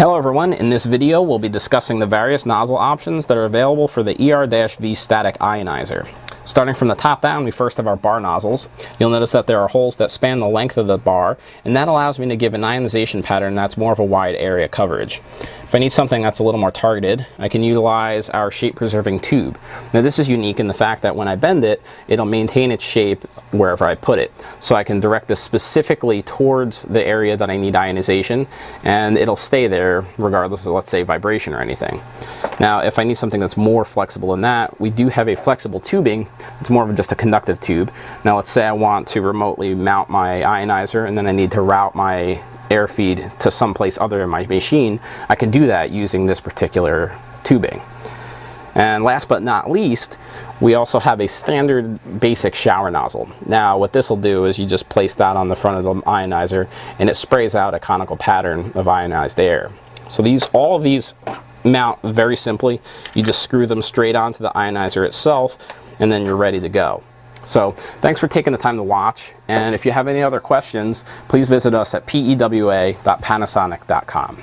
Hello everyone, in this video we'll be discussing the various nozzle options that are available for the ER-V Static Ionizer. Starting from the top down, we first have our bar nozzles. You'll notice that there are holes that span the length of the bar, and that allows me to give an ionization pattern that's more of a wide area coverage. If I need something that's a little more targeted, I can utilize our shape-preserving tube. Now this is unique in the fact that when I bend it, it'll maintain its shape wherever I put it. So I can direct this specifically towards the area that I need ionization, and it'll stay there regardless of, let's say, vibration or anything. Now if I need something that's more flexible than that, we do have a flexible tubing. It's more of just a conductive tube. Now let's say I want to remotely mount my ionizer and then I need to route my air feed to someplace other than my machine. I can do that using this particular tubing. And last but not least, we also have a standard basic shower nozzle. Now what this will do is you just place that on the front of the ionizer and it sprays out a conical pattern of ionized air. So all of these mount very simply. You just screw them straight onto the ionizer itself and then you're ready to go. So thanks for taking the time to watch, and if you have any other questions, please visit us at pewa.panasonic.com.